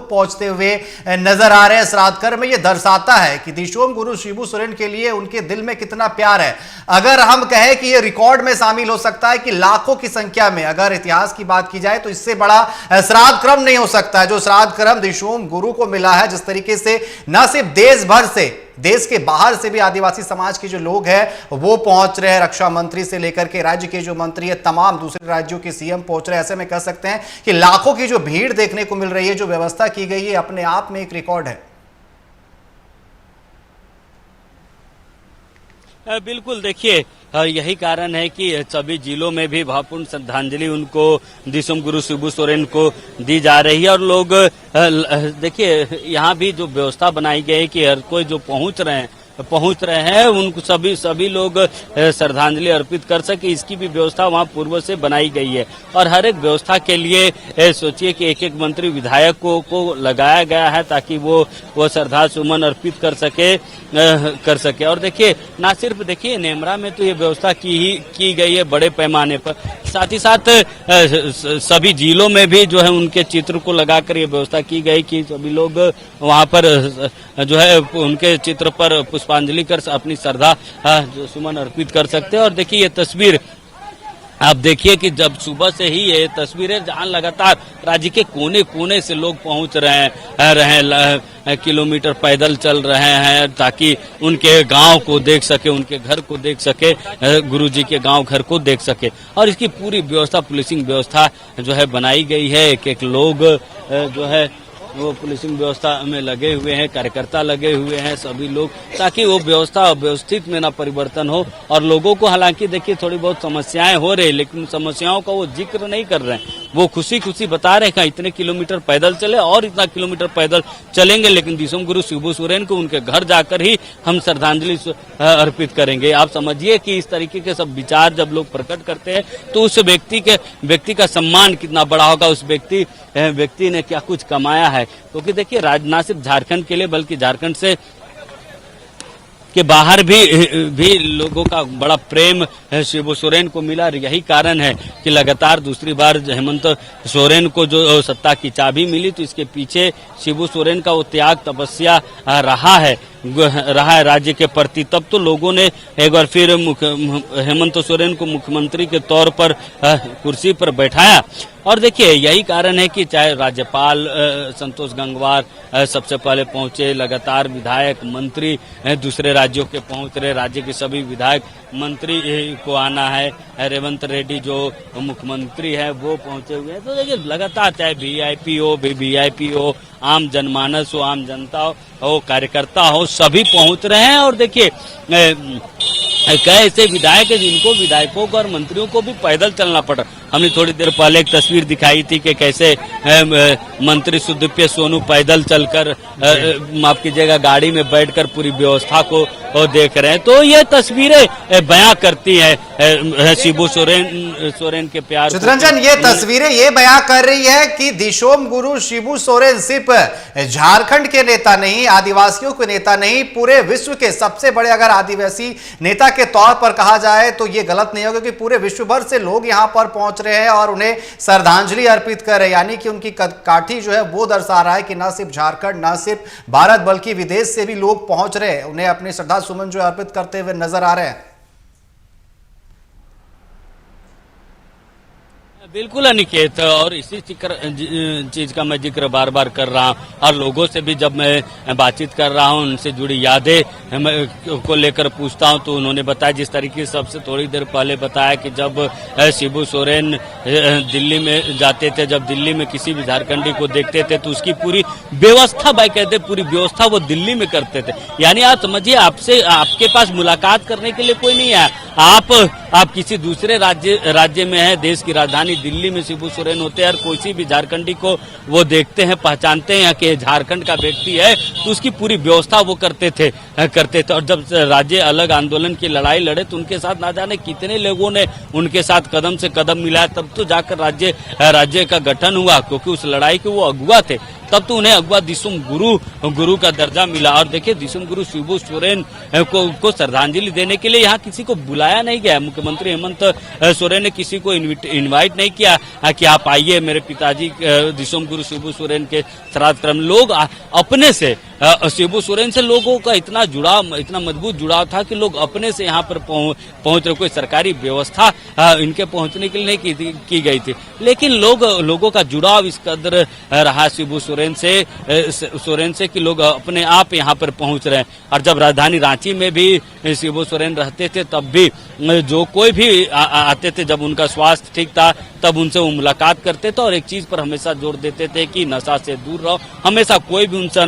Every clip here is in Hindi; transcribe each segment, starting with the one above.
लोग पहुंचते हुए नजर आ रहे हैं श्राद्ध कर्म में। यह दर्शाता है कि दिशोम गुरु शिबू सोरेन के लिए उनके दिल में कितना प्यार है। अगर हम कहें कि यह रिकॉर्ड में शामिल हो सकता है कि लाखों की संख्या में अगर इतिहास की बात की जाए तो इससे बड़ा श्राद्ध क्रम नहीं हो सकता है जो श्राद्ध क्रम दिशोम गुरु को मिला है। जिस तरीके से न सिर्फ देश भर से, देश के बाहर से भी आदिवासी समाज के जो लोग हैं वो पहुंच रहे हैं, रक्षा मंत्री से लेकर के राज्य के जो मंत्री है, तमाम दूसरे राज्यों के सीएम पहुंच रहे हैं। ऐसे में कह सकते हैं कि लाखों की जो भीड़ देखने को मिल रही है, जो व्यवस्था की गई है, अपने आप में एक रिकॉर्ड है। बिल्कुल, देखिए यही कारण है कि सभी जिलों में भी भावपूर्ण श्रद्धांजलि उनको दिशोम गुरु शिबू सोरेन को दी जा रही है। और लोग देखिए यहाँ भी जो व्यवस्था बनाई गई है कि हर कोई जो पहुंच रहे हैं उनको सभी लोग श्रद्धांजलि अर्पित कर सके, इसकी भी व्यवस्था वहां पूर्व से बनाई गई है। और हर एक व्यवस्था के लिए सोचिए कि एक मंत्री विधायक को लगाया गया है ताकि वो श्रद्धा सुमन अर्पित कर सके। और देखिए ना सिर्फ देखिए नेमरा में तो ये व्यवस्था की गई है बड़े पैमाने पर, साथ ही साथ सभी जिलों में भी जो है उनके चित्र को लगाकर ये व्यवस्था की गई कि सभी लोग वहां पर जो है उनके चित्र पर पुष्पांजलि कर अपनी श्रद्धा सुमन अर्पित कर सकते हैं। और देखिए ये तस्वीर आप देखिए कि जब सुबह से ही ये तस्वीरें जहां लगातार राज्य के कोने कोने से लोग पहुंच रहे हैं, किलोमीटर पैदल चल रहे हैं ताकि उनके गांव को देख सके, उनके घर को देख सके, गुरुजी के गांव घर को देख सके। और इसकी पूरी व्यवस्था, पुलिसिंग व्यवस्था जो है बनाई गई है। एक लोग जो है वो पुलिसिंग व्यवस्था में लगे हुए हैं, कार्यकर्ता लगे हुए हैं सभी लोग, ताकि वो व्यवस्था व्यवस्थित में ना परिवर्तन हो। और लोगों को हालांकि देखिए थोड़ी बहुत समस्याएं हो रही, लेकिन समस्याओं का वो जिक्र नहीं कर रहे हैं। वो खुशी खुशी बता रहे हैं इतने किलोमीटर पैदल चले और इतना किलोमीटर पैदल चलेंगे, लेकिन दिशोम गुरु शिबू सोरेन को उनके घर जाकर ही हम श्रद्धांजलि अर्पित करेंगे। आप समझिए कि इस तरीके के सब विचार जब लोग प्रकट करते हैं तो उस व्यक्ति का सम्मान कितना बड़ा होगा, उस व्यक्ति ने क्या कुछ कमाया है। क्योंकि देखिए ना सिर्फ झारखंड के लिए बल्कि झारखंड से के बाहर भी लोगों का बड़ा प्रेम शिबू सोरेन को मिला। यही कारण है कि लगातार दूसरी बार हेमंत सोरेन को जो सत्ता की चाबी मिली तो इसके पीछे शिबू सोरेन का वो त्याग तपस्या रहा है राज्य के प्रति। तब तो लोगों ने एक बार फिर हेमंत सोरेन को मुख्यमंत्री के तौर पर कुर्सी पर बैठाया। और देखिए यही कारण है कि चाहे राज्यपाल संतोष गंगवार सबसे पहले पहुंचे, लगातार विधायक मंत्री दूसरे राज्यों के पहुंच रहे, राज्य के सभी विधायक मंत्री को आना है, रेवंत रेड्डी जो मुख्यमंत्री है वो पहुंचे हुए हैं। तो देखिए लगातार चाहे वीआईपी हो, आम जनमानस हो, आम जनता हो, कार्यकर्ता हो, सभी पहुंच रहे हैं। और देखिए कई ऐसे विधायक है जिनको विधायकों को और मंत्रियों को भी पैदल चलना पड़ा। हमने थोड़ी देर पहले एक तस्वीर दिखाई थी कि कैसे मंत्री सुदीप्य सोनू पैदल चलकर माफ कीजिएगा गाड़ी में बैठकर पूरी व्यवस्था को देख रहे हैं। तो ये तस्वीरें बयां करती है शिबू सोरेन के प्यार। चित्ररंजन, ये तस्वीरें ये बयां कर रही है कि दिशोम गुरु शिबू सोरेन सिर्फ झारखंड के नेता नहीं, आदिवासियों के नेता नहीं, पूरे विश्व के सबसे बड़े अगर आदिवासी नेता के तौर पर कहा जाए तो ये गलत नहीं होगा कि पूरे विश्व भर से लोग यहां पर पहुंच रहे हैं और उन्हें श्रद्धांजलि अर्पित कर रहे हैं। यानी कि उनकी काठी जो है वो दर्शा रहा है कि न सिर्फ झारखंड, न सिर्फ भारत बल्कि विदेश से भी लोग पहुंच रहे हैं, उन्हें अपने श्रद्धा सुमन जो अर्पित करते हुए नजर आ रहे हैं। बिल्कुल अनिकेत, और इसी चीज का मैं जिक्र बार बार कर रहा हूँ। और लोगों से भी जब मैं बातचीत कर रहा हूँ, उनसे जुड़ी यादें को लेकर पूछता हूँ तो उन्होंने बताया, जिस तरीके से सबसे थोड़ी देर पहले बताया कि जब शिबू सोरेन दिल्ली में जाते थे, जब दिल्ली में किसी भी झारखंडी को देखते थे तो उसकी पूरी व्यवस्था कहते पूरी व्यवस्था वो दिल्ली में करते थे। यानी आप समझिए आपके पास मुलाकात करने के लिए कोई नहीं आया, आप किसी दूसरे राज्य में है, देश की राजधानी दिल्ली में शिबू सोरेन होते हैं और कोई भी झारखंडी को वो देखते हैं, पहचानते हैं कि झारखंड का व्यक्ति है, तो उसकी पूरी व्यवस्था वो करते थे। और जब राज्य अलग आंदोलन की लड़ाई लड़े तो उनके साथ ना जाने कितने लोगों ने उनके साथ कदम से कदम मिलाया, तब तो जाकर राज्य का गठन हुआ, क्योंकि उस लड़ाई के वो अगुआ थे। तब तो उन्हें अगवा दिसुम गुरु का दर्जा मिला। और देखिए दिसुम गुरु शिबू सोरेन को श्रद्धांजलि देने के लिए यहाँ किसी को बुलाया नहीं गया। मुख्यमंत्री हेमंत सोरेन ने किसी को इनवाइट नहीं किया कि आप आइए मेरे पिताजी दिसुम गुरु शिबू सोरेन के श्राद्ध क्रम। लोग अपने से शिबू सोरेन से लोगों का इतना मजबूत जुड़ाव था कि लोग अपने से यहाँ पर पहुंच रहे। कोई सरकारी व्यवस्था इनके पहुंचने के लिए नहीं की गई थी, लेकिन लोगों का जुड़ाव इस कदर रहा शिबू सोरेन से कि लोग अपने आप यहाँ पर पहुंच रहे हैं। और जब राजधानी रांची में भी शिबू सोरेन रहते थे तब भी जो कोई भी आते थे, जब उनका स्वास्थ्य ठीक था तब उनसे वो मुलाकात करते थे और एक चीज पर हमेशा जोर देते थे कि नशा से दूर रहो। हमेशा कोई भी उनसे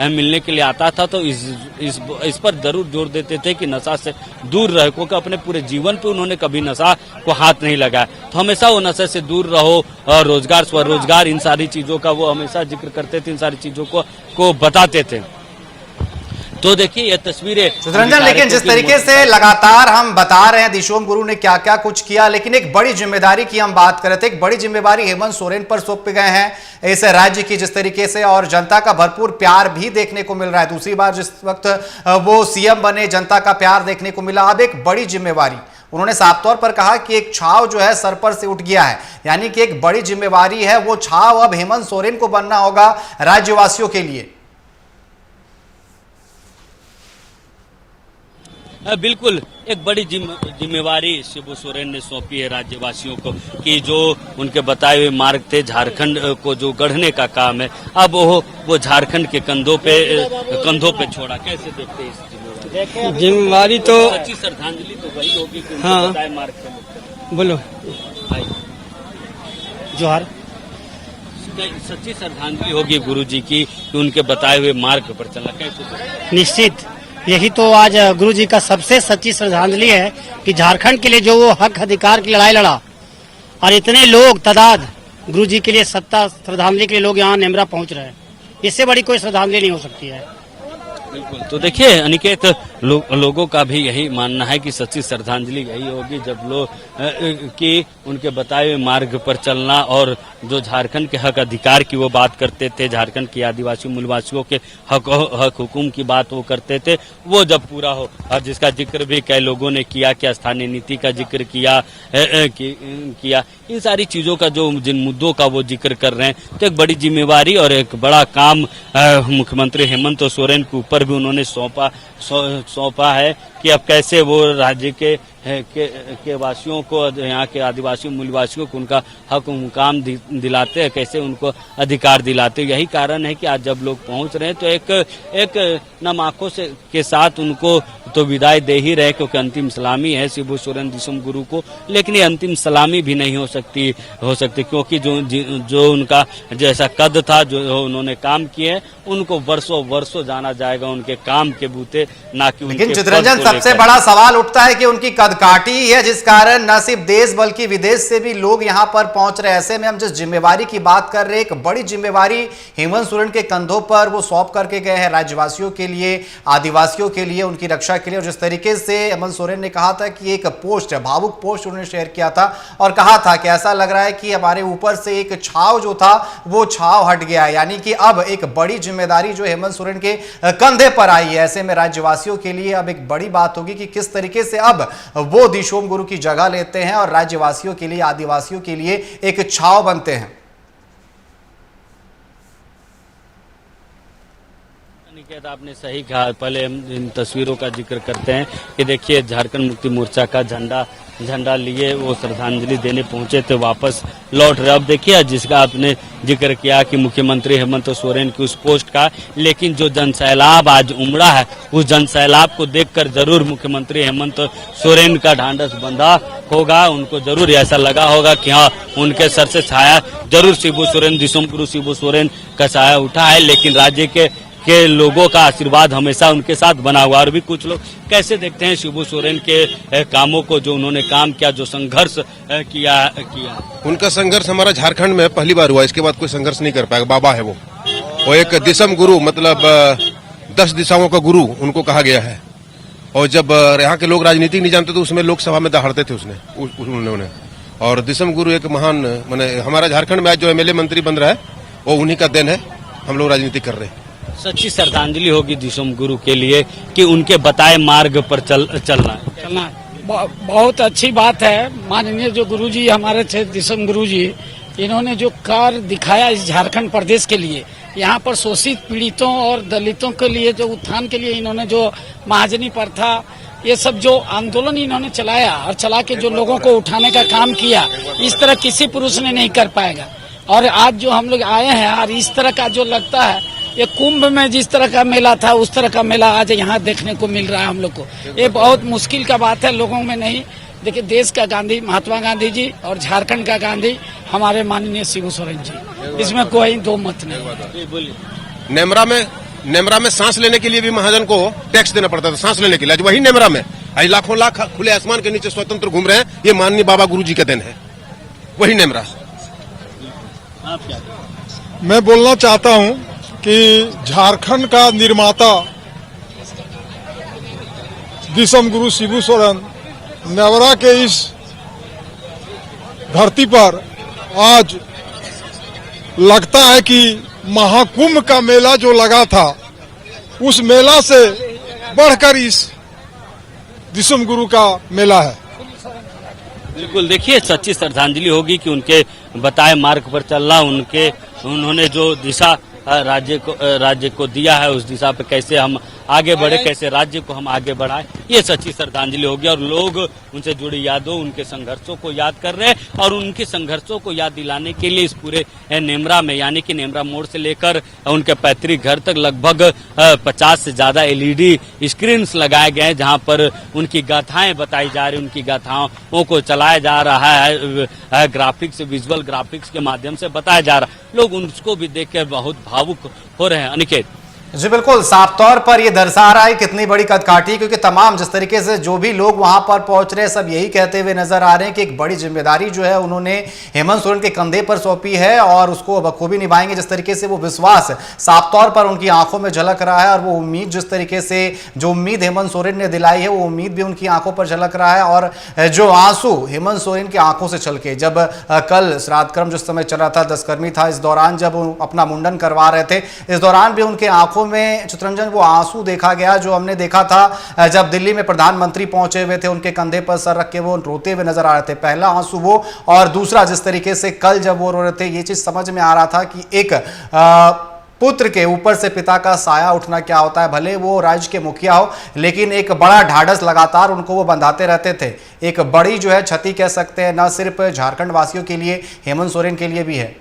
मिलने के लिए आता था तो इस पर जरूर जोर देते थे कि नशा से दूर रहे, क्योंकि अपने पूरे जीवन पे उन्होंने कभी नशा को हाथ नहीं लगाया। तो हमेशा वो नशे से दूर रहो और रोजगार स्वरोजगार इन सारी चीजों का वो हमेशा जिक्र करते थे, इन सारी चीजों को बताते थे। तो देखिए ये तस्वीरें चित्ररंजन, लेकिन जिस तरीके से लगातार हम बता रहे हैं दिशोम गुरु ने क्या क्या कुछ किया, लेकिन एक बड़ी जिम्मेदारी की हम बात कर रहे थे। एक बड़ी जिम्मेदारी हेमंत सोरेन पर सौंपे गए हैं इस राज्य की, जिस तरीके से और जनता का भरपूर प्यार भी देखने को मिल रहा है। दूसरी बार जिस वक्त वो सीएम बने जनता का प्यार देखने को मिला। अब एक बड़ी जिम्मेवारी, उन्होंने साफ तौर पर कहा कि एक छाव जो है सर पर से उठ गया है, यानी कि एक बड़ी जिम्मेवारी है। वो छाव अब हेमंत सोरेन को बनना होगा राज्यवासियों के लिए। बिल्कुल, एक बड़ी जिम्मेवारी शिबू सोरेन ने सौंपी है राज्यवासियों को कि जो उनके बताए हुए मार्ग थे झारखंड को जो गढ़ने का काम है, अब वो झारखंड के कंधों पे छोड़ा। कैसे देखते हैं इस जिम्मेवारी? तो सच्ची श्रद्धांजलि तो वही होगी कि उनके हाँ, बताए मार्ग से बोलो जोहार। सच्ची श्रद्धांजलि होगी गुरुजी की कि उनके बताए हुए मार्ग पर चलना। कैसे? निश्चित, यही तो आज गुरु जी का सबसे सच्ची श्रद्धांजलि है कि झारखंड के लिए जो वो हक अधिकार की लड़ाई लड़ा और इतने लोग तादाद गुरु जी के लिए सत्ता श्रद्धांजलि के लिए लोग यहाँ नेमरा पहुंच रहे हैं। इससे बड़ी कोई श्रद्धांजलि नहीं हो सकती है। बिल्कुल, तो देखिए अनिकेत, लोगों का भी यही मानना है कि सच्ची श्रद्धांजलि यही होगी जब लोग कि उनके बताए हुए मार्ग पर चलना और जो झारखंड के हक अधिकार की वो बात करते थे, झारखंड की आदिवासी मूलवासियों के हक हुकुम की बात वो करते थे, वो जब पूरा हो। और जिसका जिक्र भी कई लोगों ने किया कि स्थानीय नीति का जिक्र किया इन सारी चीजों का जो जिन मुद्दों का वो जिक्र कर रहे हैं, तो एक बड़ी जिम्मेवारी और एक बड़ा काम मुख्यमंत्री हेमंत सोरेन के ऊपर भी उन्होंने सौंपा है कि अब कैसे वो राज्य के वासियों को, यहाँ के आदिवासी मूलवासियों को उनका हक मुकाम दिलाते हैं, कैसे उनको अधिकार दिलाते हैं। यही कारण है कि आज जब लोग पहुंच रहे हैं तो एक नम आंखों से के साथ उनको तो विदाई दे ही रहे, क्योंकि अंतिम सलामी है शिबू सोरेन दिसुम गुरु को। लेकिन ये अंतिम सलामी भी नहीं हो सकती क्योंकि जो उनका जैसा कद था, जो उन्होंने काम किए, उनको वर्षों जाना जाएगा उनके काम के बूते, ना कि लेकिन चित्ररंजन, सबसे बड़ा सवाल उठता है कि उनकी कदकाठी ही है जिस कारण न सिर्फ देश बल्कि विदेश से भी लोग यहां पर पहुंच रहे हैं। ऐसे में हम जिस जिम्मेवारी की बात कर रहे हैं, एक बड़ी जिम्मेवारी हेमंत सोरेन के कंधों पर वो सौंप करके गए हैं राज्यवासियों के लिए, आदिवासियों के लिए, उनकी रक्षा के लिए। और जिस तरीके से हेमंत सोरेन ने कहा था कि एक पोस्ट, भावुक पोस्ट उन्होंने शेयर किया था और कहा था कि ऐसा लग रहा है कि हमारे ऊपर से एक छाव जो था वो छाव हट गया है, यानी कि अब एक बड़ी जिम्मेदारी जो हेमंत सोरेन के कंधे पर आई है। ऐसे में राज्यवासियों के लिए अब एक बड़ी बात होगी कि किस तरीके से अब वो दिशोम गुरु की जगह लेते हैं और राज्यवासियों के लिए, आदिवासियों के लिए एक छाव बनते हैं। निकेत, आपने सही कहा। पहले हम इन तस्वीरों का जिक्र करते हैं कि देखिए झारखंड मुक्ति मोर्चा का झंडा लिए वो श्रद्धांजलि देने पहुंचे थे, वापस लौट रहे। अब देखिए जिसका आपने जिक्र किया कि मुख्यमंत्री हेमंत सोरेन की उस पोस्ट का, लेकिन जो जनसैलाब आज उमड़ा है उस जनसैलाब को देखकर जरूर मुख्यमंत्री हेमंत सोरेन का ढांढस बंधा होगा। उनको जरूर ऐसा लगा होगा कि हाँ, उनके सर से छाया जरूर शिबू सोरेन, दिसुम गुरु शिबू सोरेन का छाया उठा है, लेकिन राज्य के लोगों का आशीर्वाद हमेशा उनके साथ बना हुआ। और भी कुछ लोग कैसे देखते हैं शिबू सोरेन के कामों को, जो उन्होंने काम किया, जो संघर्ष किया। उनका संघर्ष हमारा झारखंड में पहली बार हुआ, इसके बाद कोई संघर्ष नहीं कर पाएगा। बाबा है वो एक दिसम गुरु, मतलब 10 दिशाओं का गुरु उनको कहा गया है। और जब यहाँ के लोग राजनीति नहीं जानते तो उसमें लोकसभा में दहाड़ते थे उन्होंने। और दिसम गुरु एक महान, माने हमारा झारखंड में आज जो एमएलए मंत्री बन रहा है वो उन्हीं का देन है। हम लोग राजनीति कर रहे हैं। सच्ची श्रद्धांजलि होगी दिसोम गुरु के लिए कि उनके बताए मार्ग पर चलना। बहुत अच्छी बात है। माननीय जो गुरुजी हमारे थे दिसोम गुरुजी, इन्होंने जो कार्य दिखाया इस झारखंड प्रदेश के लिए, यहाँ पर शोषित पीड़ितों और दलितों के लिए जो उत्थान के लिए इन्होंने जो महाजनी प्रथा, ये सब जो आंदोलन इन्होंने चलाया और चला के जो लोगों को उठाने का काम किया, इस तरह किसी पुरुष ने नहीं कर पाएगा। और आज जो हम लोग आए हैं और इस तरह का जो लगता है, ये कुंभ में जिस तरह का मेला था उस तरह का मेला आज यहाँ देखने को मिल रहा है हम लोग को। ये बहुत मुश्किल का बात है, लोगों में नहीं। देखिए, देश का गांधी महात्मा गांधी जी और झारखंड का गांधी हमारे माननीय शिबू सोरेन जी, इसमें कोई दो मत नहीं। नेमरा में सांस लेने के लिए भी महाजन को टैक्स देना पड़ता था, सांस लेने के लिए। आज वही नेमरा में आज लाखों लाख खुले आसमान के नीचे स्वतंत्र घूम रहे हैं। ये माननीय बाबा गुरु जी का दिन है, वही नेमरा। मैं बोलना चाहता हूं कि झारखंड का निर्माता दिसोम गुरु शिबू सोरेन नेवरा के इस धरती पर आज लगता है कि महाकुंभ का मेला जो लगा था, उस मेला से बढ़कर इस दिसोम गुरु का मेला है। बिल्कुल, देखिए, सच्ची श्रद्धांजलि होगी कि उनके बताए मार्ग पर चलना, उन्होंने जो दिशा राज्य को दिया है, उस दिशा पे कैसे हम आगे बढ़े, कैसे राज्य को हम आगे बढ़ाएं, ये सच्ची श्रद्धांजलि होगी। और लोग उनसे जुड़ी यादों, उनके संघर्षों को याद कर रहे हैं और उनके संघर्षों को याद दिलाने के लिए इस पूरे नेमरा में, यानी कि नेमरा मोड़ से लेकर उनके पैतृक घर तक लगभग 50 से ज्यादा LED स्क्रीन्स लगाए गए हैं, जहां पर उनकी गाथाएं बताई जा रही, उनकी गाथाओं को चलाया जा रहा है, ग्राफिक्स, विजुअल ग्राफिक्स के माध्यम से बताया जा रहा है। लोग उनको भी देखकर बहुत भावुक हो रहे हैं। अनिकेत जी बिल्कुल, साफ तौर पर ये दर्शा रहा है कितनी बड़ी कदकाठी, क्योंकि तमाम जिस तरीके से जो भी लोग वहां पर पहुंच रहे हैं, सब यही कहते हुए नजर आ रहे हैं कि एक बड़ी जिम्मेदारी जो है उन्होंने हेमंत सोरेन के कंधे पर सौंपी है और उसको बखूबी निभाएंगे। जिस तरीके से वो विश्वास साफ तौर पर उनकी आंखों में झलक रहा है और वो उम्मीद, जिस तरीके से जो उम्मीद हेमंत सोरेन ने दिलाई है, वो उम्मीद भी उनकी आंखों पर झलक रहा है। और जो आंसू हेमंत सोरेन की आंखों से छलके, जब कल श्राद्ध क्रम जिस समय चल रहा था, 10कर्मी था, इस दौरान जब अपना मुंडन करवा रहे थे, इस दौरान भी उनके आंखों में चित्ररंजन वो आंसू देखा गया जो हमने देखा था जब दिल्ली में प्रधानमंत्री पहुंचे हुए थे, उनके कंधे पर सर रख के वो रोते हुए नजर आ रहे थे। पहला आंसू वो, और दूसरा जिस तरीके से कल जब वो रो रहे थे, ये चीज समझ में आ रहा था कि एक पुत्र के ऊपर से पिता का साया उठना क्या होता है। भले वो राज्य के मुखिया हो, लेकिन एक बड़ा ढाढ़स लगातार उनको वो बंधाते रहते थे। एक बड़ी जो है क्षति कह सकते हैं, न सिर्फ झारखंड वासियों के लिए, हेमंत सोरेन के लिए भी है।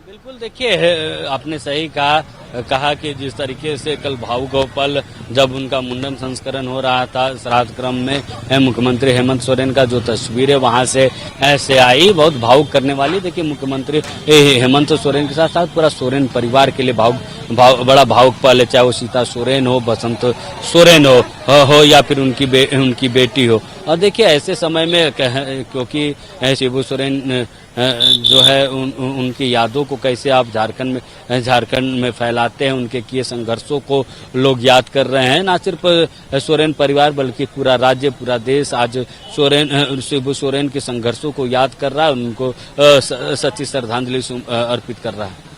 बिल्कुल, देखिए, आपने सही कहा कि जिस तरीके से कल भावुक पल जब उनका मुंडन संस्करण हो रहा था, श्राद्ध क्रम में मुख्यमंत्री हेमंत सोरेन का जो तस्वीरें वहां से ऐसे आई, बहुत भावुक करने वाली। देखिए, मुख्यमंत्री हेमंत सोरेन के साथ साथ पूरा सोरेन परिवार के लिए बड़ा भावुक पल है, चाहे वो सीता सोरेन हो, बसंत सोरेन हो या फिर उनकी बेटी हो। और देखिए, ऐसे समय में क्योंकि शिबू सोरेन जो है उनकी यादों को कैसे आप झारखंड में फैलाते हैं, उनके किए संघर्षों को लोग याद कर रहे हैं। ना सिर्फ सोरेन परिवार बल्कि पूरा राज्य, पूरा देश आज शिबू सोरेन के संघर्षों को याद कर रहा है, उनको सच्ची श्रद्धांजलि अर्पित कर रहा है।